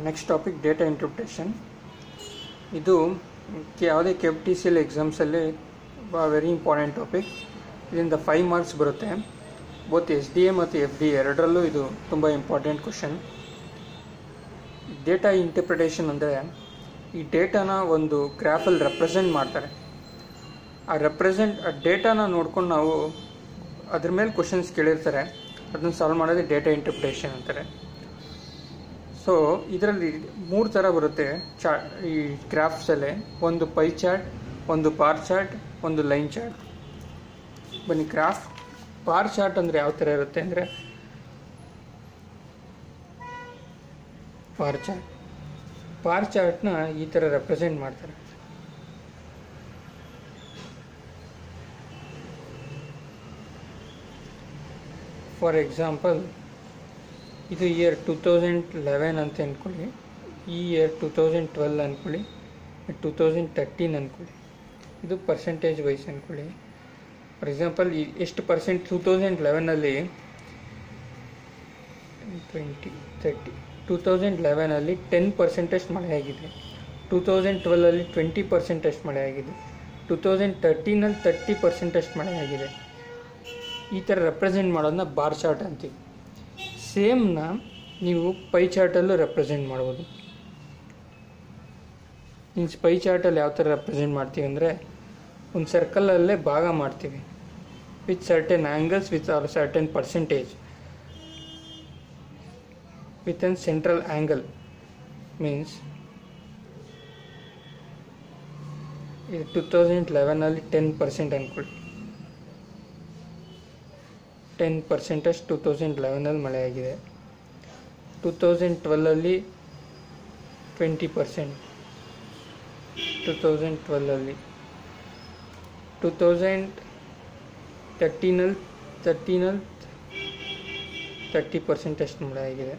Next topic data interpretation. ಇದು ಯಾವುದೇ KPTCL ಎಕ್ಸಾಮ್ಸಲ್ಲಿ very important topic. ಇದರಿಂದ 5 ಮಾರ್ಕ್ಸ್ ಬರುತ್ತೆ. ಬೋತ್ SDA ಮತ್ತು FDA ಎರಡರಲ್ಲೂ ಇದು ತುಂಬ ಇಂಪಾರ್ಟೆಂಟ್ ಕ್ವಶನ್. ಡೇಟಾ ಇಂಟರ್ಪ್ರಿಟೇಷನ್ ಅಂದರೆ ಈ ಡೇಟಾನ ಒಂದು ಗ್ರಾಫಲ್ಲಿ ರೆಪ್ರೆಸೆಂಟ್ ಮಾಡ್ತಾರೆ. ಆ ಡೇಟಾನ ನೋಡ್ಕೊಂಡು ನಾವು ಅದ್ರ ಮೇಲೆ ಕ್ವಶನ್ಸ್ ಕೇಳಿರ್ತಾರೆ, ಅದನ್ನು ಸಾಲ್ವ್ ಮಾಡೋದೇ ಡೇಟಾ ಇಂಟರ್ಪ್ರಿಟೇಷನ್ ಅಂತಾರೆ. ಸೊ ಇದರಲ್ಲಿ 3 ಥರ ಬರುತ್ತೆ ಈ ಗ್ರಾಫ್ಸಲ್ಲೇ. ಒಂದು ಪೈ ಚಾರ್ಟ್, ಒಂದು ಬಾರ್ ಚಾರ್ಟ್, ಒಂದು ಲೈನ್ ಚಾರ್ಟ್. ಬನ್ನಿ, ಬಾರ್ ಚಾರ್ಟ್ ಅಂದರೆ ಯಾವ ಥರ ಇರುತ್ತೆ ಅಂದರೆ, ಬಾರ್ ಚಾರ್ಟ್ನ ಈ ಥರ ರೆಪ್ರೆಸೆಂಟ್ ಮಾಡ್ತಾರೆ. ಫಾರ್ ಎಕ್ಸಾಂಪಲ್, ಇದು ಇಯರ್ 2011 ಅಂತ ಅಂದ್ಕೊಳ್ಳಿ, ಈ ಇಯರ್ 2012 ಅಂದ್ಕೊಳ್ಳಿ, 2013 ಅಂದ್ಕೊಳ್ಳಿ. ಇದು ಪರ್ಸೆಂಟೇಜ್ ವೈಸ್ ಅಂದ್ಕೊಳ್ಳಿ. ಫಾರ್ ಎಕ್ಸಾಂಪಲ್, ಎಷ್ಟು ಪರ್ಸೆಂಟ್ 2011ಅಲ್ಲಿ 2011ಅಲ್ಲಿ 10% ಮಳೆ ಆಗಿದೆ, 2012ಅಲ್ಲಿ 20% ಮಳೆ ಆಗಿದೆ, 2013ಅಲ್ಲಿ 30% ಮಳೆ ಆಗಿದೆ. ಈ ಥರ ರೆಪ್ರೆಸೆಂಟ್ ಮಾಡೋದನ್ನ ಬಾರ್ ಚಾರ್ಟ್ ಅಂತೀವಿ. ಸೇಮ್ನ ನೀವು ಪೈ ಚಾರ್ಟಲ್ಲೂ ರೆಪ್ರೆಸೆಂಟ್ ಮಾಡ್ಬೋದು. ಮೀನ್ಸ್ ಪೈ ಚಾರ್ಟಲ್ಲಿ ಯಾವ ಥರ ರೆಪ್ರೆಸೆಂಟ್ ಮಾಡ್ತೀವಿ ಅಂದರೆ, ಒಂದು ಸರ್ಕಲಲ್ಲೇ ಭಾಗ ಮಾಡ್ತೀವಿ with certain angles with or certain percentage with an central angle. Means ಇದು 2011ಅಲ್ಲಿ 10% ಅಂದ್ಕೊಳ್ಳಿ, 10% 2011ಅಲ್ಲಿ ಮಳೆ ಆಗಿದೆ. 2012ಅಲ್ಲಿ 20%, 2012ಅಲ್ಲಿ 2013ಅಲ್ಲಿ 30% ಮಳೆ ಆಗಿದೆ.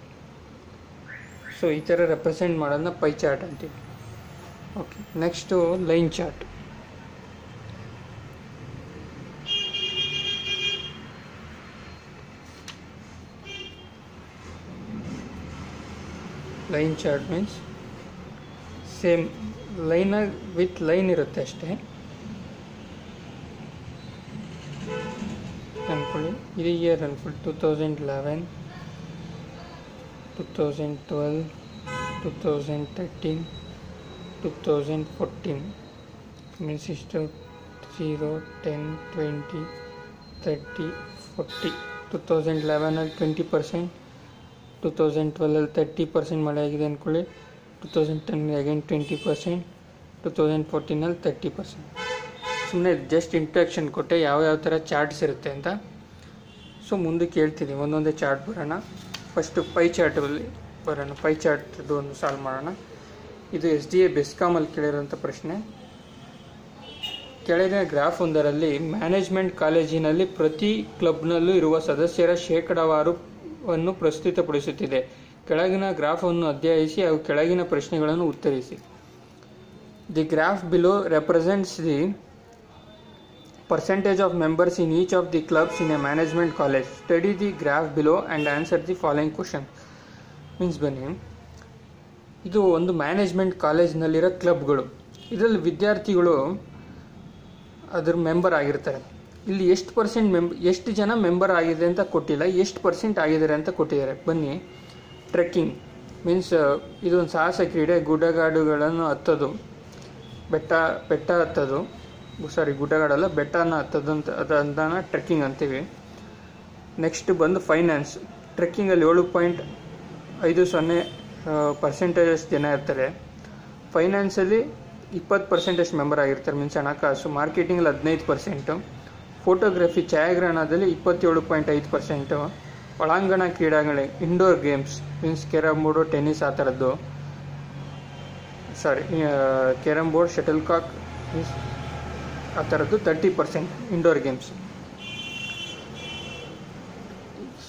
ಸೊ ಈ ಥರ ರೆಪ್ರೆಸೆಂಟ್ ಮಾಡೋದನ್ನ ಪೈ ಚಾರ್ಟ್ ಅಂತೀವಿ. Okay, next line chart. Line chart means same ಲೈನಾಗಿ ವಿತ್ ಲೈನ್ ಇರುತ್ತೆ ಅಷ್ಟೇ ಅಂದ್ಕೊಳ್ಳಿ. ಇದು ಇಯರ್ ಅಂದ್ಕೊಳ್ಳಿ, 2011, 2012, 2013, 2014. ಮೀನ್ಸ್ ಇಷ್ಟು 0, 10, 20, 30, 40. 2011ಅಲ್ಲಿ 20%, 2012ಅಲ್ಲಿ 30% ಮಳೆ ಆಗಿದೆ ಅಂದ್ಕೊಳ್ಳಿ. 2010 ಅಗೇನ್ 20%, 2014ಅಲ್ಲಿ 30%. ಸುಮ್ಮನೆ ಜಸ್ಟ್ ಇಂಟ್ರಡಕ್ಷನ್ ಕೊಟ್ಟೆ ಯಾವ ಥರ ಚಾರ್ಟ್ಸ್ ಇರುತ್ತೆ ಅಂತ. ಸೊ ಮುಂದಕ್ಕೆ ಹೇಳ್ತೀನಿ, ಒಂದೊಂದೇ ಚಾರ್ಟ್ ಬರೋಣ. ಫಸ್ಟು ಪೈ ಚಾರ್ಟಲ್ಲಿ ಬರೋಣ. ಪೈ ಚಾರ್ಟ್ದು ಒಂದು ಸಾಲ್ವ್ ಮಾಡೋಣ. ಇದು SDA ಬೆಸ್ಕಾಮಲ್ಲಿ ಕೇಳಿರೋಂಥ ಪ್ರಶ್ನೆ. ಕೆಳಗಿನ ಗ್ರಾಫ್ ಒಂದರಲ್ಲಿ ಮ್ಯಾನೇಜ್ಮೆಂಟ್ ಕಾಲೇಜಿನಲ್ಲಿ ಪ್ರತಿ ಕ್ಲಬ್ನಲ್ಲೂ ಇರುವ ಸದಸ್ಯರ ಶೇಕಡಾವಾರುವನ್ನು ಪ್ರಸ್ತುತಪಡಿಸುತ್ತಿದೆ. ಕೆಳಗಿನ ಗ್ರಾಫನ್ನು ಅಧ್ಯಯಿಸಿ ಹಾಗೂ ಕೆಳಗಿನ ಪ್ರಶ್ನೆಗಳನ್ನು ಉತ್ತರಿಸಿ. The graph below represents the percentage of members in each of the clubs in a management college. Study the graph below and answer the following question. Means ಬನ್ನಿ, ಇದು ಒಂದು ಮ್ಯಾನೇಜ್ಮೆಂಟ್ ಕಾಲೇಜ್ನಲ್ಲಿರೋ ಕ್ಲಬ್ಗಳು. ಇದರಲ್ಲಿ ವಿದ್ಯಾರ್ಥಿಗಳು ಅದ್ರ ಮೆಂಬರ್ ಆಗಿರ್ತಾರೆ. ಇಲ್ಲಿ ಎಷ್ಟು ಜನ ಮೆಂಬರ್ ಆಗಿದೆ ಅಂತ ಕೊಟ್ಟಿಲ್ಲ, ಎಷ್ಟು % ಆಗಿದ್ದಾರೆ ಅಂತ ಕೊಟ್ಟಿದ್ದಾರೆ. ಬನ್ನಿ, ಟ್ರೆಕ್ಕಿಂಗ್ ಮೀನ್ಸ್ ಇದೊಂದು ಸಾಹಸ ಕ್ರೀಡೆ. ಗುಡ್ಡಗಾಡುಗಳನ್ನು ಹತ್ತೋದು, ಬೆಟ್ಟ ಹತ್ತೋದು, ಗುಡ್ಡಗಾಡಲ್ಲ, ಬೆಟ್ಟನ ಹತ್ತೋದು ಅಂತ ಅದನ್ನ ಟ್ರೆಕ್ಕಿಂಗ್ ಅಂತೀವಿ. ನೆಕ್ಸ್ಟ್ ಬಂದು ಫೈನಾನ್ಸ್. ಟ್ರೆಕ್ಕಿಂಗಲ್ಲಿ 7.50% ಜನ ಇರ್ತಾರೆ. ಫೈನಾನ್ಸಲ್ಲಿ 20% ಮೆಂಬರ್ ಆಗಿರ್ತಾರೆ, ಮೀನ್ಸ್ ಹಣಕಾಸು. ಮಾರ್ಕೆಟಿಂಗಲ್ಲಿ 15%. ಫೋಟೋಗ್ರಫಿ ಛಾಯಾಗ್ರಹಣದಲ್ಲಿ 27.5%. ಒಳಾಂಗಣ ಕ್ರೀಡೆಗಳು indoor games means carrom board, tennis ಆ ಥರದ್ದು. Carrom board, shuttlecock means ಆ ಥರದ್ದು 30% ಇಂಡೋರ್ ಗೇಮ್ಸ್.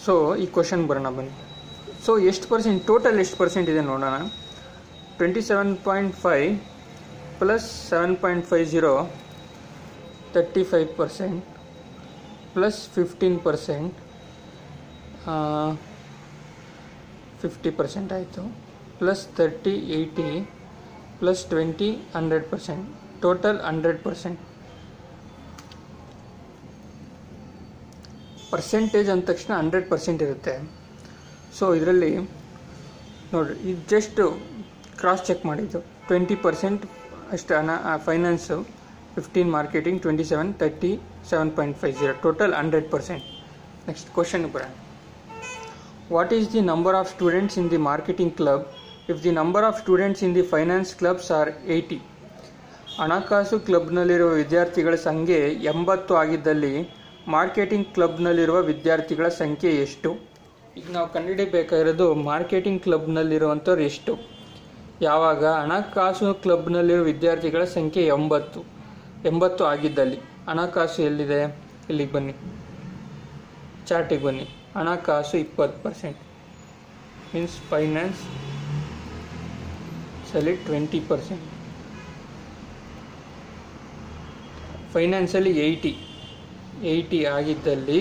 ಸೊ ಈ ಕ್ವಶನ್ ಬರೋಣ ಬನ್ನಿ. ಸೊ ಟೋಟಲ್ ಎಷ್ಟು ಪರ್ಸೆಂಟ್ ಇದೆ ನೋಡೋಣ. 27.5 + 7.50 35%, ಪ್ಲಸ್ 15%, 50% ಆಯಿತು, ಪ್ಲಸ್ 30 80 ಪ್ಲಸ್ 20 100%, ಟೋಟಲ್ 100%. ಪರ್ಸೆಂಟೇಜ್ ಅಂದ ತಕ್ಷಣ 100% ಇರುತ್ತೆ. ಸೊ ಇದರಲ್ಲಿ ನೋಡಿರಿ, ಇದು ಜಸ್ಟ್ ಕ್ರಾಸ್ ಚೆಕ್ ಮಾಡಿದ್ದು. 20% ಅಷ್ಟು finance, 15 marketing, 27 30 7.50, total 100%. Next question ಬರೋಣ. What is the number of students in the marketing club if the number of students in the finance clubs are 80? ಹಣಕಾಸು ಕ್ಲಬ್ನಲ್ಲಿರುವ ವಿದ್ಯಾರ್ಥಿಗಳ ಸಂಖ್ಯೆ 80 ಆಗಿದ್ದಲ್ಲಿ ಮಾರ್ಕೆಟಿಂಗ್ ಕ್ಲಬ್ನಲ್ಲಿರುವ ವಿದ್ಯಾರ್ಥಿಗಳ ಸಂಖ್ಯೆ ಎಷ್ಟು? ಈಗ ನಾವು ಕಂಡುಹಿಡಿಯಬೇಕಾಗಿರೋದು ಮಾರ್ಕೆಟಿಂಗ್ ಕ್ಲಬ್ನಲ್ಲಿರುವಂಥವ್ರು ಎಷ್ಟು. ಯಾವಾಗ ಹಣಕಾಸು ಕ್ಲಬ್ನಲ್ಲಿರುವ ವಿದ್ಯಾರ್ಥಿಗಳ ಸಂಖ್ಯೆ 80 ಆಗಿದ್ದಲ್ಲಿ. ಹಣಕಾಸು ಎಲ್ಲಿದೆ? ಇಲ್ಲಿಗೆ ಬನ್ನಿ, ಚಾರ್ಟಿಗೆ ಬನ್ನಿ. ಹಣಕಾಸು 20%, ಮೀನ್ಸ್ ಫೈನಾನ್ಸ್ ಸಲ್ಲಿ 20%. ಫೈನಾನ್ಸಲ್ಲಿ 80 ಆಗಿದ್ದಲ್ಲಿ,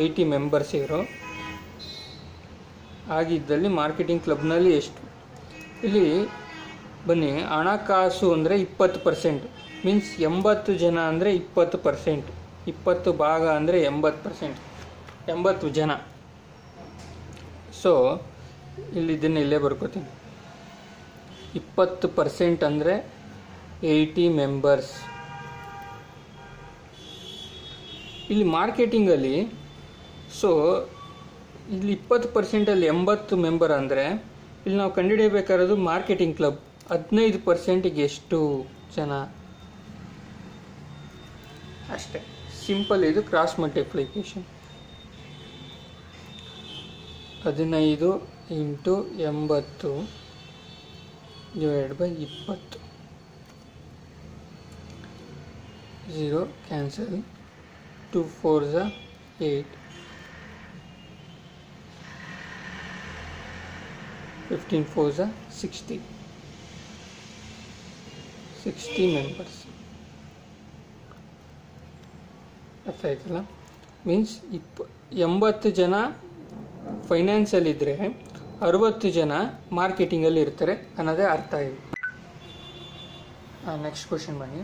80 ಮೆಂಬರ್ಸ್ ಇರೋ ಆಗಿದ್ದಲ್ಲಿ ಮಾರ್ಕೆಟಿಂಗ್ ಕ್ಲಬ್ನಲ್ಲಿ ಎಷ್ಟು? ಇಲ್ಲಿ ಬನ್ನಿ, ಹಣಕಾಸು ಅಂದರೆ 20%, ಮೀನ್ಸ್ 80 ಜನ ಅಂದರೆ 20%, 20 ಭಾಗ ಅಂದರೆ 80%, 80 ಜನ. ಸೊ ಇಲ್ಲಿ ಇದನ್ನು ಇಲ್ಲೇ ಬರ್ಕೋತೀನಿ. 20% ಅಂದರೆ 80 ಮೆಂಬರ್ಸ್. ಇಲ್ಲಿ ಮಾರ್ಕೆಟಿಂಗಲ್ಲಿ, ಸೊ ಇಲ್ಲಿ 20%ಅಲ್ಲಿ 80 ಮೆಂಬರ್ ಅಂದರೆ ಇಲ್ಲಿ ನಾವು ಕಂಡುಹಿಡಿಯಬೇಕಾಗಿರೋದು ಮಾರ್ಕೆಟಿಂಗ್ ಕ್ಲಬ್ 15%ಗೆ ಎಷ್ಟು ಜನ ಅಷ್ಟೇ. ಸಿಂಪಲ್, ಇದು cross multiplication. 15 into 80 divide by 20. 0 cancel, 2 4s 8, 15 4s 60 members. ಅರ್ಥ ಆಯ್ತಲ್ಲ? ಮೀನ್ಸ್ 80 ಜನ ಫೈನಾನ್ಸಲ್ಲಿದ್ದರೆ 60 ಜನ ಮಾರ್ಕೆಟಿಂಗಲ್ಲಿ ಇರ್ತಾರೆ ಅನ್ನೋದೇ ಅರ್ಥ ಇದೆ. ನೆಕ್ಸ್ಟ್ ಕ್ವಶನ್ ಬನ್ನಿ.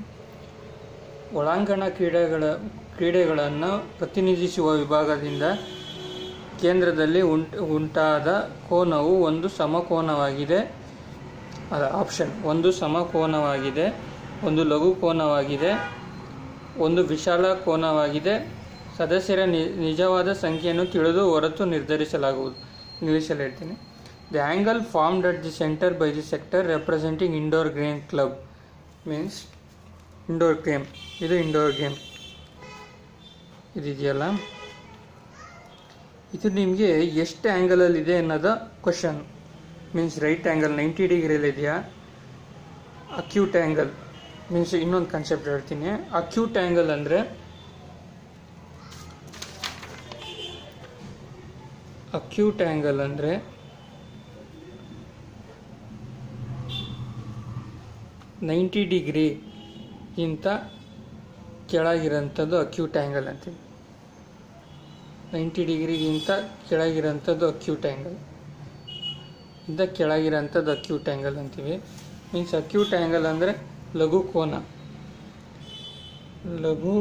ಒಳಾಂಗಣ ಕ್ರೀಡೆಗಳನ್ನು ಪ್ರತಿನಿಧಿಸುವ ವಿಭಾಗದಿಂದ ಕೇಂದ್ರದಲ್ಲಿ ಉಂಟಾದ ಕೋನವು ಒಂದು ಸಮಕೋನವಾಗಿದೆ. ಆಪ್ಷನ್: ಒಂದು ಸಮಕೋನವಾಗಿದೆ, ಒಂದು ಲಘು ಕೋನವಾಗಿದೆ, ಒಂದು ವಿಶಾಲ ಕೋನವಾಗಿದೆ. ಸದಸ್ಯರ ನಿಜವಾದ ಸಂಖ್ಯೆಯನ್ನು ತಿಳಿದು ಹೊರತು ನಿರ್ಧರಿಸಲಾಗುವುದು. ಇಂಗ್ಲೀಷಲ್ಲಿ ಹೇಳ್ತೀನಿ. The angle formed at the centre by the sector representing indoor game club, means indoor game. ಇದು ಇಂಡೋರ್ ಗೇಮ್ ಇದೆಯಲ್ಲ, ಇದು ನಿಮಗೆ ಎಷ್ಟು ಆ್ಯಂಗಲಲ್ಲಿದೆ ಅನ್ನೋದು ಕ್ವಶನ್. ಮೀನ್ಸ್ ರೈಟ್ ಆ್ಯಂಗಲ್ 90 ಡಿಗ್ರಿಯಲ್ಲಿ ಇದೆಯಾ? ಅಕ್ಯೂಟ್ ಆ್ಯಂಗಲ್ ಮೀನ್ಸ್ ಇನ್ನೊಂದು ಕಾನ್ಸೆಪ್ಟ್ ಹೇಳ್ತೀನಿ. ಅಕ್ಯೂಟ್ ಆ್ಯಂಗಲ್ ಅಂದರೆ ಅಕ್ಯೂಟ್ ಆ್ಯಂಗಲ್ ಅಂದರೆ ನೈಂಟಿ ಡಿಗ್ರಿಗಿಂತ ಕೆಳಗಿರೋಂಥದ್ದು ಅಕ್ಯೂಟ್ ಆ್ಯಂಗಲ್ ಅಂತೀವಿ. 90 ಡಿಗ್ರಿಗಿಂತ ಕೆಳಗಿರೋಂಥದ್ದು ಅಕ್ಯೂಟ್ ಆ್ಯಂಗಲ್, ಇಂದ ಕೆಳಗಿರೋಂಥದ್ದು ಅಕ್ಯೂಟ್ ಆ್ಯಂಗಲ್ ಅಂತೀವಿ. ಮೀನ್ಸ್ ಅಕ್ಯೂಟ್ ಆ್ಯಂಗಲ್ ಅಂದರೆ ಲಘು ಕೋನ. ಲಘು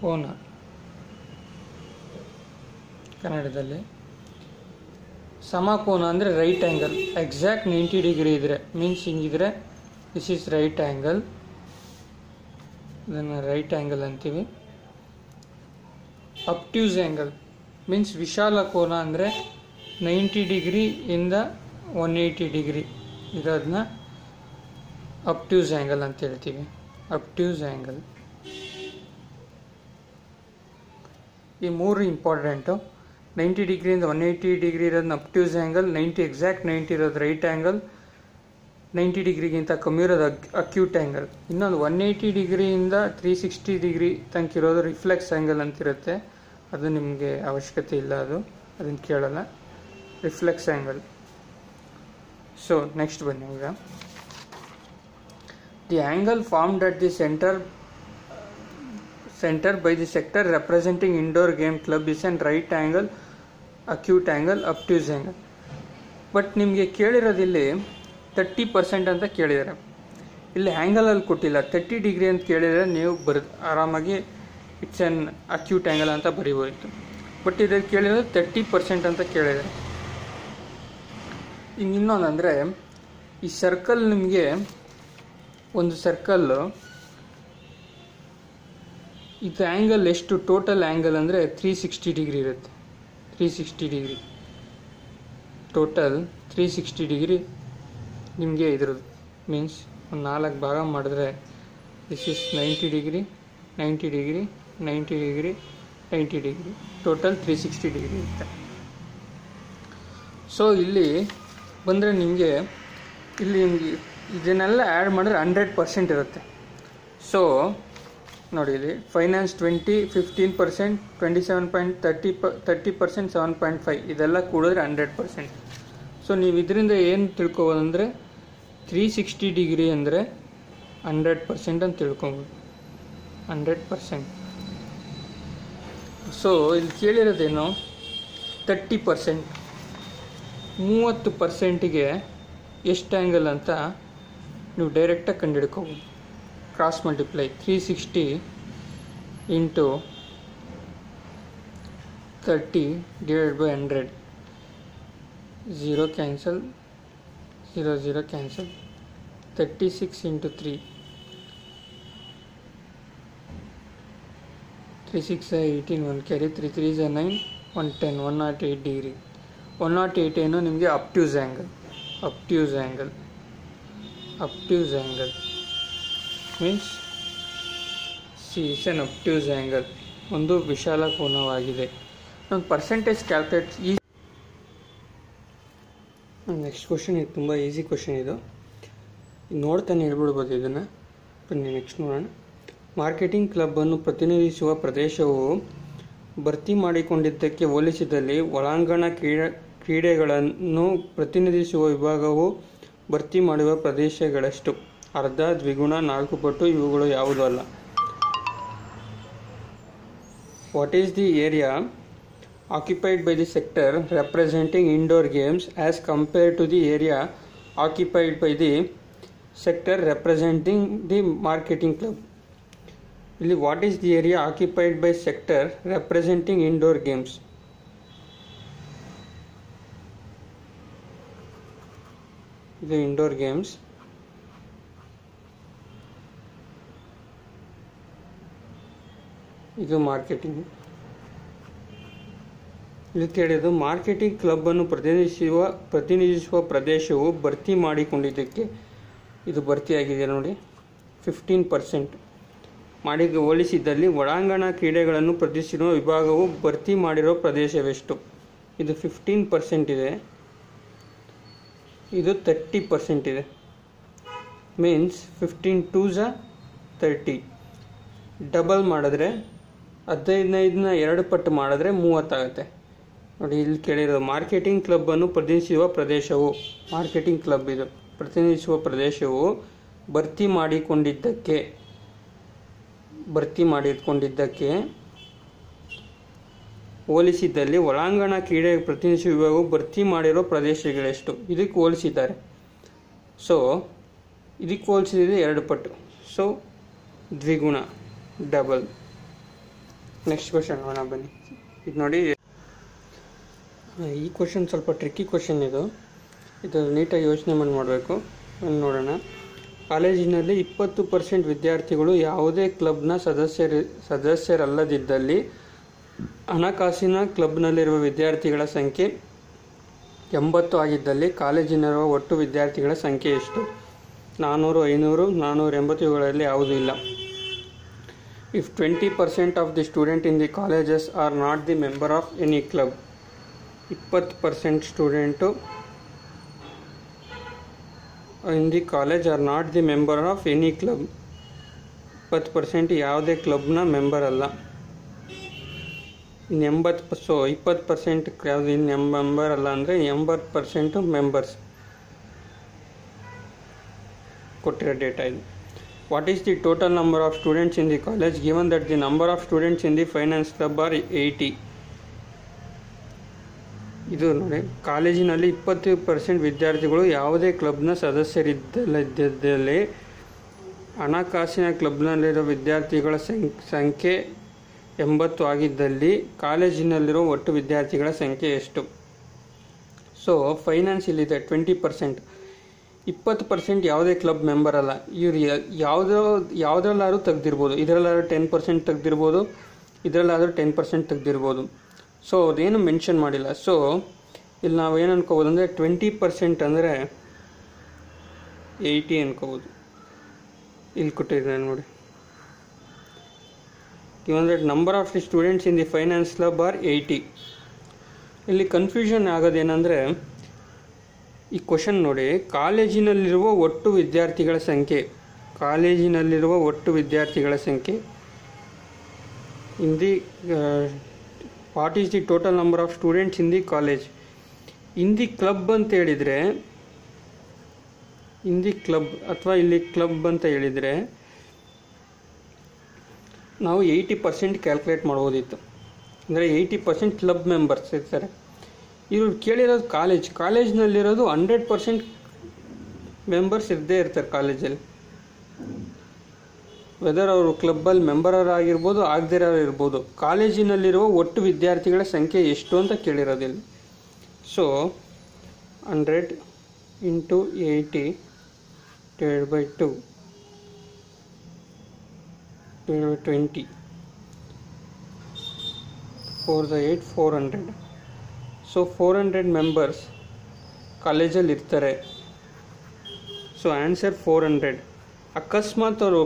ಕೋನ ಕನ್ನಡದಲ್ಲಿ. ಸಮಕೋನ ಅಂದರೆ ರೈಟ್ ಆ್ಯಂಗಲ್. ಎಕ್ಸಾಕ್ಟ್ 90 ಡಿಗ್ರಿ ಇದ್ದರೆ, ಮೀನ್ಸ್ ಹಿಂಗಿದ್ರೆ ದಿಸ್ ಈಸ್ ರೈಟ್ ಆ್ಯಂಗಲ್, ಇದನ್ನು ರೈಟ್ ಆ್ಯಂಗಲ್ ಅಂತೀವಿ. ಅಬ್ಟ್ಯೂಸ್ ಆ್ಯಂಗಲ್ ಮೀನ್ಸ್ ವಿಶಾಲ ಕೋನ ಅಂದರೆ 90 ಡಿಗ್ರಿಯಿಂದ 180 ಡಿಗ್ರಿ ಇರೋದನ್ನ ಅಬ್ಟ್ಯೂಸ್ ಆ್ಯಂಗಲ್ ಅಂತ ಹೇಳ್ತೀವಿ. ಅಬ್ಟ್ಯೂಸ್ ಆ್ಯಂಗಲ್. ಈ ಮೂರು ಇಂಪಾರ್ಟೆಂಟು. 90 ಡಿಗ್ರಿಯಿಂದ 180 ಡಿಗ್ರಿ ಇರೋದನ್ನ ಅಬ್ಟ್ಯೂಸ್ ಆ್ಯಂಗಲ್, 90 ಎಕ್ಸಾಕ್ಟ್ 90 ಇರೋದು ರೈಟ್ ಆ್ಯಂಗಲ್, 90 ಡಿಗ್ರಿಗಿಂತ ಕಮ್ಮಿ ಇರೋದು ಅಕ್ಯೂಟ್ ಆ್ಯಂಗಲ್. ಇನ್ನೊಂದು 180 ಡಿಗ್ರಿಯಿಂದ 360 ಡಿಗ್ರಿ ತನಕ ಇರೋದು ರಿಫ್ಲೆಕ್ಸ್ ಆ್ಯಂಗಲ್ ಅಂತಿರುತ್ತೆ. ಅದು ನಿಮಗೆ ಅವಶ್ಯಕತೆ ಇಲ್ಲ, ಅದನ್ನು ಕೇಳಲ್ಲ. Reflex angle. ಸೊ ನೆಕ್ಸ್ಟ್ ಬನ್ನಿ. ಈಗ the angle formed at the centre center by the sector representing indoor game club is an right angle, acute angle, obtuse angle. But ನಿಮಗೆ ಕೇಳಿರೋದಿಲ್ಲಿ 30% ಅಂತ ಕೇಳಿದ್ದಾರೆ. ಇಲ್ಲಿ ಆ್ಯಂಗಲಲ್ಲಿ ಕೊಟ್ಟಿಲ್ಲ. 30 ಡಿಗ್ರಿ ಅಂತ ಕೇಳಿದರೆ ನೀವು ಆರಾಮಾಗಿ ಇಟ್ಸ್ ಆನ್ ಅಕ್ಯೂಟ್ ಆ್ಯಂಗಲ್ ಅಂತ ಬರೀಬೋಯಿತು. ಬಟ್ ಇದರಲ್ಲಿ ಕೇಳಿರೋದು 30% ಅಂತ ಕೇಳಿದ್ದಾರೆ. ಇನ್ನೊಂದಂದರೆ ಈ ಸರ್ಕಲ್ ನಿಮಗೆ ಒಂದು ಸರ್ಕಲ್ಲು ಇದು ಆ್ಯಂಗಲ್ ಎಷ್ಟು ಟೋಟಲ್ ಆ್ಯಂಗಲ್ ಅಂದರೆ 360 ಡಿಗ್ರಿ ಇರುತ್ತೆ. 360 ಡಿಗ್ರಿ ಟೋಟಲ್ 360 ಡಿಗ್ರಿ ನಿಮಗೆ ಇದ್ರದ್ದು ಮೀನ್ಸ್ ಒಂದು 4 ಭಾಗ ಮಾಡಿದ್ರೆ this is 90 degree 90 degree 90 degree 90 degree total 360 degree ಇರುತ್ತೆ. ಸೊ ಇಲ್ಲಿ ಬಂದರೆ ನಿಮಗೆ ಇಲ್ಲಿ ನಿಮಗೆ ಇದನ್ನೆಲ್ಲ ಆ್ಯಡ್ ಮಾಡಿದ್ರೆ 100% ಇರುತ್ತೆ. ಸೊ ನೋಡಿ ಇಲ್ಲಿ ಫೈನಾನ್ಸ್ 15%, 27.30%, 7.5 ಇದೆಲ್ಲ ಕೂಡಿದ್ರೆ 100%. ಸೊ ನೀವು ಇದರಿಂದ ಏನು ತಿಳ್ಕೊಬೋದಂದರೆ 360 ಡಿಗ್ರಿ ಅಂದರೆ 100% ಅಂತ ತಿಳ್ಕೊಬೋದು. 100%. ಸೊ ಇಲ್ಲಿ ಕೇಳಿರೋದೇನು 30%. 30%ಗೆ ಎಷ್ಟು ಆ್ಯಂಗಲ್ ಅಂತ ನೀವು ಡೈರೆಕ್ಟಾಗಿ ಕಂಡುಹಿಡ್ಕೋಬೋದು. Cross multiply 360 into 30 divide by 100. 0 cancel, 0 cancel. 36 into 3 3 6 18 1 carry 3 3 9 110 108 degree. 108 ಏನು ನಿಮಗೆ obtuse angle. Obtuse angle obtuse angle means C is an obtuse angle. ಒಂದು ವಿಶಾಲ ಕೋನವಾಗಿದೆ. ಒಂದು ಪರ್ಸೆಂಟೇಜ್ ಕ್ಯಾಲ್ಕುಲೇಟ್ ಈ ನೆಕ್ಸ್ಟ್ ಕ್ವಶನ್ ಇದು ತುಂಬ ಈಸಿ ಕ್ವಶನ್. ಇದು ನೋಡ್ತಾನೆ ಹೇಳ್ಬಿಡ್ಬೋದು ಇದನ್ನು. ಬನ್ನಿ ನೆಕ್ಸ್ಟ್ ನೋಡೋಣ. ಮಾರ್ಕೆಟಿಂಗ್ ಕ್ಲಬ್ಬನ್ನು ಪ್ರತಿನಿಧಿಸುವ ಪ್ರದೇಶವು ಭರ್ತಿ ಮಾಡಿಕೊಂಡಿದ್ದಕ್ಕೆ ಹೋಲಿಸಿದಲ್ಲಿ ಒಳಾಂಗಣ ಕ್ರೀಡೆಗಳನ್ನು ಪ್ರತಿನಿಧಿಸುವ ವಿಭಾಗವು ಭರ್ತಿ ಮಾಡುವ ಪ್ರದೇಶಗಳಷ್ಟು? ಅರ್ಧ, ದ್ವಿಗುಣ, 4 ಪಟ್ಟು. ಇವುಗಳು ಯಾವುದೂ ಅಲ್ಲ. What is the area occupied by the sector representing indoor games as compared to the area occupied by the sector representing the marketing club? ಇಲ್ಲಿ what is the area occupied by sector representing indoor games? ಇದು indoor games. ಇದು marketing. ಇಲ್ಲಿ ಕೇಳಿದ್ದು marketing ಕ್ಲಬ್ಬನ್ನು ಪ್ರತಿನಿಧಿಸುವ ಪ್ರದೇಶವು ಭರ್ತಿ ಮಾಡಿಕೊಂಡಿದ್ದಕ್ಕೆ ಇದು ಭರ್ತಿಯಾಗಿದೆ ನೋಡಿ 15%. ಮಾಡಿಗೆ ಹೋಲಿಸಿದಲ್ಲಿ ಒಳಾಂಗಣ ಕ್ರೀಡೆಗಳನ್ನು ಪ್ರದರ್ಶಿಸುವ ವಿಭಾಗವು ಭರ್ತಿ ಮಾಡಿರೋ ಪ್ರದೇಶವೆಷ್ಟು? ಇದು 15% ಇದೆ. ಇದು 30% ಇದೆ. Means 15 2s 30. ಡಬಲ್ ಮಾಡಿದ್ರೆ 15ನ 2 ಪಟ್ಟು ಮಾಡಿದ್ರೆ 30 ಆಗುತ್ತೆ ನೋಡಿ. ಇಲ್ಲಿ ಕೇಳಿರೋದು ಮಾರ್ಕೆಟಿಂಗ್ ಕ್ಲಬ್ಬನ್ನು ಪ್ರತಿನಿಧಿಸುವ ಪ್ರದೇಶವು, ಮಾರ್ಕೆಟಿಂಗ್ ಕ್ಲಬ್ ಇದು ಪ್ರತಿನಿಧಿಸುವ ಪ್ರದೇಶವು ಭರ್ತಿ ಮಾಡಿಕೊಂಡಿದ್ದಕ್ಕೆ ಹೋಲಿಸಿದಲ್ಲಿ ಒಳಾಂಗಣ ಕ್ರೀಡೆ ಪ್ರತಿನಿಧಿಸುವ ವಿಭಾಗವು ಭರ್ತಿ ಮಾಡಿರೋ ಪ್ರದೇಶಗಳೆಷ್ಟು? ಇದಕ್ಕೆ ಹೋಲಿಸಿದ್ದಾರೆ. ಸೊ ಇದಕ್ಕೆ ಹೋಲಿಸಿದ್ರೆ 2 ಪಟ್ಟು. ಸೊ ದ್ವಿಗುಣ, ಡಬಲ್. ನೆಕ್ಸ್ಟ್ ಕ್ವಶನ್ ನೋಡೋಣ ಬನ್ನಿ. ಇದು ನೋಡಿ, ಈ ಕ್ವಶನ್ ಸ್ವಲ್ಪ ಟ್ರಿಕ್ಕಿ ಕ್ವಶನ್. ಇದು ನೀಟಾಗಿ ಯೋಚನೆ ಮಾಡಿ ಮಾಡಬೇಕು. ನೋಡೋಣ. ಕಾಲೇಜಿನಲ್ಲಿ 20% ವಿದ್ಯಾರ್ಥಿಗಳು ಯಾವುದೇ ಕ್ಲಬ್ನ ಸದಸ್ಯರಲ್ಲದಿದ್ದಲ್ಲಿ ಹಣಕಾಸಿನ ಕ್ಲಬ್ನಲ್ಲಿರುವ ವಿದ್ಯಾರ್ಥಿಗಳ ಸಂಖ್ಯೆ 80 ಆಗಿದ್ದಲ್ಲಿ ಕಾಲೇಜಿನಲ್ಲಿರುವ ಒಟ್ಟು ವಿದ್ಯಾರ್ಥಿಗಳ ಸಂಖ್ಯೆ ಎಷ್ಟು? 400, 500, 480 ಇವುಗಳಲ್ಲಿ ಯಾವುದೂ ಇಲ್ಲ. If 20% of the student in the colleges are not the member of any club, 20% student in the college are not the member of any club. 20% ಯಾವುದೇ ಕ್ಲಬ್ನ ಮೆಂಬರ್ ಅಲ್ಲ. 20% ಯಾವುದೇ ಮೆಂಬರ್ ಅಲ್ಲ ಅಂದರೆ 80% ಮೆಂಬರ್ಸ್ ಕೊಟ್ಟಿರೋ ಡೇಟಾ ಇದು. What is the total number of students in the college given that the number of students in the finance club are 80? ಇದು ನೋಡಿ, ಕಾಲೇಜಿನಲ್ಲಿ 20% ವಿದ್ಯಾರ್ಥಿಗಳು ಯಾವುದೇ ಕ್ಲಬ್ನ ಸದಸ್ಯರಿದ್ದಲ್ಲಿ ಹಣಕಾಸಿನ ಕ್ಲಬ್ನಲ್ಲಿರೋ ವಿದ್ಯಾರ್ಥಿಗಳ ಸಂಖ್ಯೆ 80 ಆಗಿದ್ದಲ್ಲಿ ಕಾಲೇಜಿನಲ್ಲಿರೋ ಒಟ್ಟು ವಿದ್ಯಾರ್ಥಿಗಳ ಸಂಖ್ಯೆ ಎಷ್ಟು? ಸೊ ಫೈನಾನ್ಸ್ ಇಲ್ಲಿದೆ 20%. 20% ಯಾವುದೇ ಕ್ಲಬ್ ಮೆಂಬರ್ ಅಲ್ಲ. ಇವ್ರು ಯಾವುದ್ರಲ್ಲಾದ್ರೂ ತೆಗ್ದಿರ್ಬೋದು. ಇದರಲ್ಲಾದ್ರೂ 10% ತೆಗ್ದಿರ್ಬೋದು, ಇದರಲ್ಲಾದ್ರೂ 10% ತೆಗ್ದಿರ್ಬೋದು. ಸೊ ಅವ್ರೇನು ಮೆನ್ಷನ್ ಮಾಡಿಲ್ಲ. ಸೊ ಇಲ್ಲಿ ನಾವು ಏನು ಅನ್ಕೋಬೋದು ಅಂದರೆ 20% ಅಂದರೆ 80 ಅನ್ಕೋಬೋದು. ಇಲ್ಲಿ ಕೊಟ್ಟಿದ್ದಾರೆ ನೋಡಿ, given that number of students in the finance club are 80. ಇಲ್ಲಿ ಕನ್ಫ್ಯೂಷನ್ ಆಗೋದೇನೆಂದರೆ, ಈ ಕ್ವಶನ್ ನೋಡಿ, ಕಾಲೇಜಿನಲ್ಲಿರುವ ಒಟ್ಟು ವಿದ್ಯಾರ್ಥಿಗಳ ಸಂಖ್ಯೆ in the what is the total number of students in the college? in the club ಅಂತ ಹೇಳಿದರೆ, in the club ಅಥವಾ ಇಲ್ಲಿ ಕ್ಲಬ್ ಅಂತ ಹೇಳಿದರೆ ನಾವು 80% ಕ್ಯಾಲ್ಕುಲೇಟ್ ಮಾಡ್ಬೋದಿತ್ತು. ಅಂದರೆ 80% ಕ್ಲಬ್ ಮೆಂಬರ್ಸ್ ಇರ್ತಾರೆ. ಇವರು ಕೇಳಿರೋದು ಕಾಲೇಜ್ನಲ್ಲಿರೋದು 100% ಮೆಂಬರ್ಸ್ ಇದ್ದೇ ಇರ್ತಾರೆ ಕಾಲೇಜಲ್ಲಿ. ವೆದರ್ ಅವರು ಕ್ಲಬ್ಬಲ್ಲಿ ಮೆಂಬರಾಗಿರ್ಬೋದು, ಆಗದಿರೋರು ಇರ್ಬೋದು. ಕಾಲೇಜಿನಲ್ಲಿರುವ ಒಟ್ಟು ವಿದ್ಯಾರ್ಥಿಗಳ ಸಂಖ್ಯೆ ಎಷ್ಟು ಅಂತ ಕೇಳಿರೋದಿಲ್ಲ. ಸೊ 100 × 80 / 2 / 20 4 × 8 400. ಸೊ 400 ಮೆಂಬರ್ಸ್ ಕಾಲೇಜಲ್ಲಿ ಇರ್ತಾರೆ. So answer 400. ಅಕಸ್ಮಾತ್ ಅವರು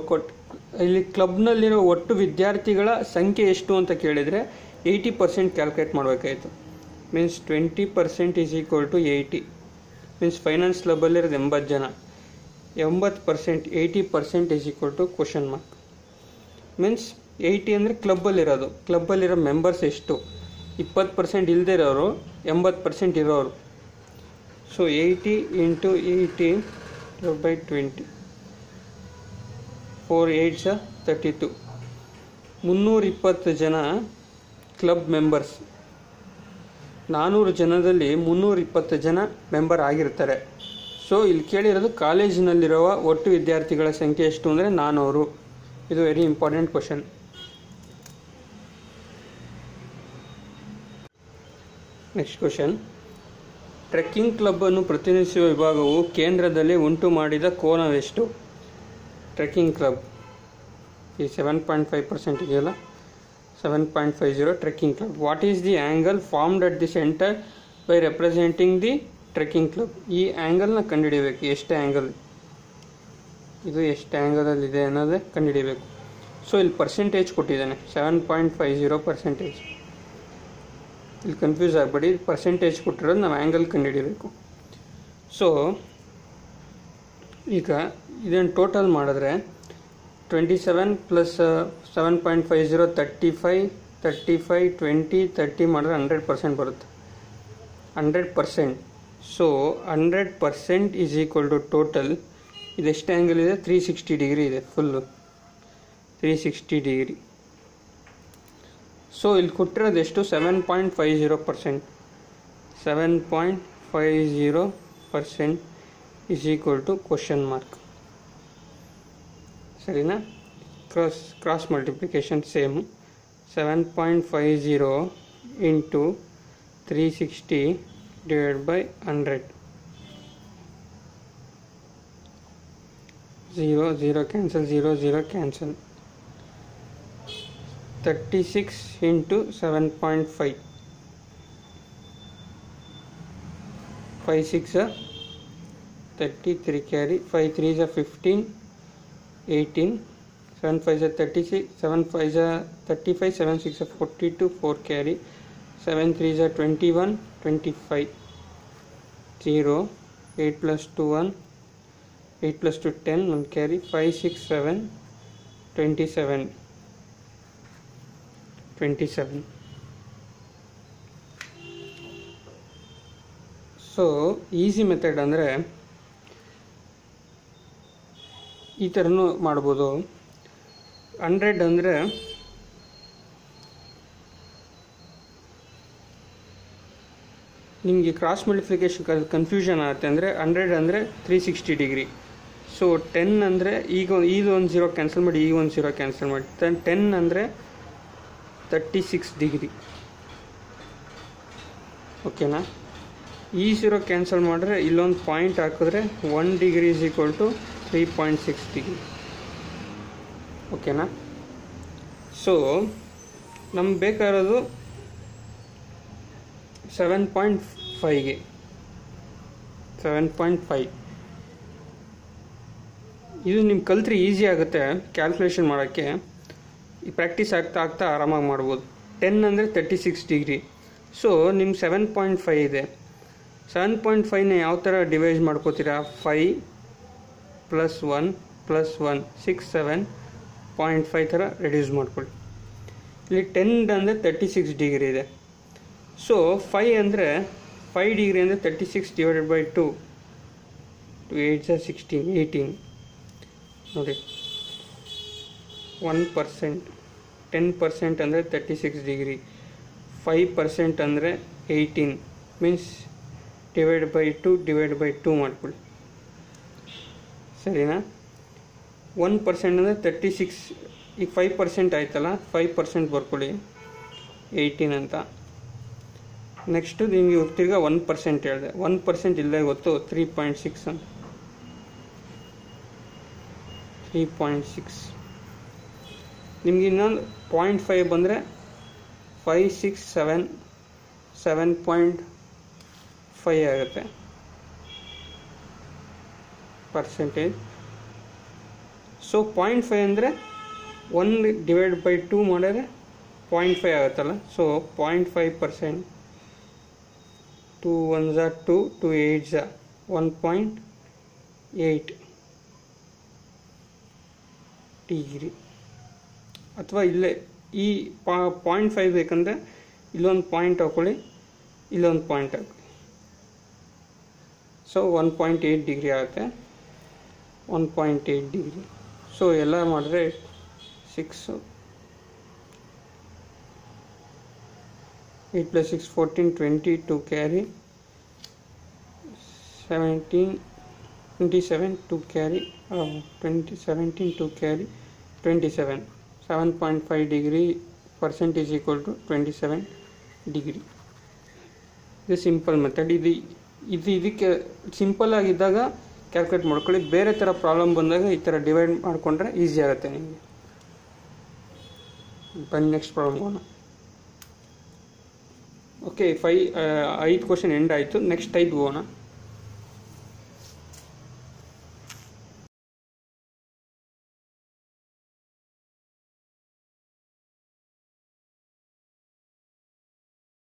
ಇಲ್ಲಿ ಕ್ಲಬ್ನಲ್ಲಿರೋ ಒಟ್ಟು ವಿದ್ಯಾರ್ಥಿಗಳ ಸಂಖ್ಯೆ ಎಷ್ಟು ಅಂತ ಕೇಳಿದರೆ 80% ಕ್ಯಾಲ್ಕುಲೇಟ್ ಮಾಡಬೇಕಾಯಿತು. Means 20% is equal to 80. Means finance ಕ್ಲಬ್ಬಲ್ಲಿರೋದು 80 ಜನ. 80%, 80% is equal to question mark. Means 80 ಅಂದರೆ ಕ್ಲಬ್ಬಲ್ಲಿರೋ ಮೆಂಬರ್ಸ್ ಎಷ್ಟು? 20% ಇಲ್ಲದೆ ಇರೋರು, 80% ಇರೋರು. ಸೊ 80 × 80 / 20 4 8 32. 320 ಜನ ಕ್ಲಬ್ ಮೆಂಬರ್ಸ್. 400 ಜನದಲ್ಲಿ 320 ಜನ ಮೆಂಬರ್ ಆಗಿರ್ತಾರೆ. ಸೊ ಇಲ್ಲಿ ಕೇಳಿರೋದು ಕಾಲೇಜಿನಲ್ಲಿರುವ ಒಟ್ಟು ವಿದ್ಯಾರ್ಥಿಗಳ ಸಂಖ್ಯೆ ಎಷ್ಟು ಅಂದರೆ 400. ಇದು very important question. Next question, trekking club ಅನ್ನು ಪ್ರತಿನಿಧಿಸುವ ವಿಭಾಗವು ಕೇಂದ್ರದಲ್ಲಿ ಉಂಟು ಮಾಡಿದ ಕೋನವೆಷ್ಟು? ಟ್ರೆಕ್ಕಿಂಗ್ ಕ್ಲಬ್ ಈ 7.5% ಇದೆಯಲ್ಲ, 7.50 trekking club. What is the angle formed at the centre by representing the trekking club? ಈ ಆ್ಯಂಗಲ್ನ ಕಂಡುಹಿಡಿಯಬೇಕು. ಎಷ್ಟು ಆ್ಯಂಗಲ್ ಇದು, ಎಷ್ಟು ಆ್ಯಂಗಲಲ್ಲಿದೆ ಅನ್ನೋದೇ ಕಂಡುಹಿಡಿಯಬೇಕು. ಸೊ ಇಲ್ಲಿ ಪರ್ಸೆಂಟೇಜ್ ಕೊಟ್ಟಿದ್ದಾನೆ, 7.50%. ಇಲ್ಲಿ ಕನ್ಫ್ಯೂಸ್ ಆಗಬೇಡಿ, ಪರ್ಸೆಂಟೇಜ್ ಕೊಟ್ಟಿರೋದು ನಾವು ಆ್ಯಂಗಲ್ ಕಂಡುಹಿಡಿಯಬೇಕು. ಸೊ ಈಗ ಇದನ್ನು ಟೋಟಲ್ ಮಾಡಿದ್ರೆ 27 + 7.50 35 35 20 30 ಮಾಡಿದ್ರೆ 100% ಬರುತ್ತೆ. 100%. So 100% is equal to total ಇದೆಷ್ಟು ಆ್ಯಂಗಲ್ ಇದೆ? 360 ಡಿಗ್ರಿ ಇದೆ, ಫುಲ್ಲು 360 ಡಿಗ್ರಿ. ಸೊ ಇಲ್ಲಿ ಕೊಟ್ಟಿರೋದು ಎಷ್ಟು? 7.50%. 7.50% is equal to question mark. ಸರಿನಾ? Cross multiplication same. 7.50 × 360 / 100. 0 0 cancel, 0 0 cancel. 36 × 7.5. 5 6 33 carry, 5 3 15 18, 7 5 36, 7 5 35, 7 6 42, 4 carry, 7 3 21 25, 0 8 plus 2 1, 8 plus 2 10, 1 carry, 5 6 7 27. So easy method ಅಂದರೆ ಈ ಥರನೂ ಮಾಡ್ಬೋದು. 100 ಅಂದರೆ ನಿಮಗೆ ಕ್ರಾಸ್ ಮಲ್ಟಿಪ್ಲಿಕೇಶನ್ ಕನ್ಫ್ಯೂಷನ್ ಆಗುತ್ತೆ. ಅಂದರೆ 100 ಅಂದರೆ 360 ಡಿಗ್ರಿ. ಸೊ 10 ಅಂದರೆ ಈಗ ಒಂದು 0 ಕ್ಯಾನ್ಸಲ್ ಮಾಡಿ, ಈಗ ಒಂದು 0 ಕ್ಯಾನ್ಸಲ್ ಮಾಡಿ. 10 ಅಂದರೆ 36 ಡಿಗ್ರಿ. ಓಕೆನಾ? ಈ 0 ಕ್ಯಾನ್ಸಲ್ ಮಾಡಿದ್ರೆ ಇಲ್ಲೊಂದು ಪಾಯಿಂಟ್ ಹಾಕಿದ್ರೆ 1 degree is equal to 3.6 degree. ಓಕೆನಾ? ಸೊ ನಮ್ಗೆ ಬೇಕಾಗಿರೋದು 7.5ಗೆ 7.5. ಇದು ನಿಮ್ಗೆ ಕಲ್ತ್ರೆ ಈಸಿ ಆಗುತ್ತೆ ಕ್ಯಾಲ್ಕುಲೇಷನ್ ಮಾಡೋಕ್ಕೆ. ಈ ಪ್ರಾಕ್ಟೀಸ್ ಆಗ್ತಾ ಆರಾಮಾಗಿ ಮಾಡ್ಬೋದು. 10 ಅಂದರೆ 36 ಡಿಗ್ರಿ. ಸೊ ನಿಮ್ಗೆ 7.5 ಇದೆ. 7.5ನ ಯಾವ ಥರ ಡಿವೈಸ್ ಮಾಡ್ಕೋತೀರಾ? 5 + 1 + 1 6 7.5 ಥರ ರೆಡ್ಯೂಸ್ ಮಾಡ್ಕೊಳ್ಳಿ. ಇಲ್ಲಿ 10 ಅಂದರೆ 36 ಡಿಗ್ರಿ ಇದೆ. ಸೊ 5 ಅಂದರೆ 5 ಡಿಗ್ರಿ ಅಂದರೆ 36 ಡಿವೈಡೆಡ್ ಬೈ 2 8 16 18 ನೋಡಿ. 1%, 10% ಅಂದರೆ 36 ಡಿಗ್ರಿ, 5% ಅಂದರೆ 18 ಮೀನ್ಸ್ ಡಿವೈಡ್ ಬೈ 2 ಮಾಡ್ಕೊಳ್ಳಿ. ಸರಿನಾ? 1% ಅಂದರೆ 36. ಈಗ 5% ಆಯ್ತಲ್ಲ, 5% ಬರ್ಕೊಳ್ಳಿ 18 ಅಂತ. ನೆಕ್ಸ್ಟು ನಿಮಗೆ ತಿರ್ಗಾ 1% ಹೇಳಿದೆ. 1% ಇಲ್ಲೇ ಗೊತ್ತು 3.6 ಅಂತ. 3.6 ನಿಮ್ಗೆ ಇನ್ನೊಂದು 0.5 ಬಂದರೆ 5 6 7 7.5 ಆಗುತ್ತೆ ಪರ್ಸೆಂಟೇಜ್. ಸೊ 0.5 ಅಂದರೆ 1 ಡಿವೈಡ್ ಬೈ 2 ಮಾಡಿದ್ರೆ 0.5 ಆಗುತ್ತಲ್ಲ. ಸೊ 0.5%. 2 1s 2, 2 8s 1.8 degree. ಅಥವಾ ಇಲ್ಲೇ ಈ 0.5 ಬೇಕಂದರೆ ಇಲ್ಲೊಂದು ಪಾಯಿಂಟ್ ಹಾಕೊಳ್ಳಿ, ಇಲ್ಲೊಂದು ಪಾಯಿಂಟ್ ಹಾಕೊಳ್ಳಿ. ಸೊ 1.8 ಡಿಗ್ರಿ ಆಗುತ್ತೆ. 1.8 ಡಿಗ್ರಿ. ಸೊ ಎಲ್ಲ ಮಾಡಿದ್ರೆ 6 8 + 6 14 20 2 carry 17 27 2 carry 17 2 carry 27. 7.5 degree percentage equal to 27 degree. ಇದು ಸಿಂಪಲ್ ಮೆಥಡ್. ಇದಕ್ಕೆ ಸಿಂಪಲ್ ಆಗಿದ್ದಾಗ ಕ್ಯಾಲ್ಕುಲೇಟ್ ಮಾಡ್ಕೊಳ್ಳಿ. ಬೇರೆ ಥರ ಪ್ರಾಬ್ಲಮ್ ಬಂದಾಗ ಈ ಥರ ಡಿವೈಡ್ ಮಾಡಿಕೊಂಡ್ರೆ ಈಸಿ ಆಗುತ್ತೆ ನಿಮಗೆ. ಬನ್ನಿ ನೆಕ್ಸ್ಟ್ ಪ್ರಾಬ್ಲಮ್ ಹೋಗೋಣ. ಓಕೆ, 5 ಕ್ವಶನ್ ಎಂಡ್ ಆಯಿತು. ನೆಕ್ಸ್ಟ್ 5 ಹೋಗೋಣ.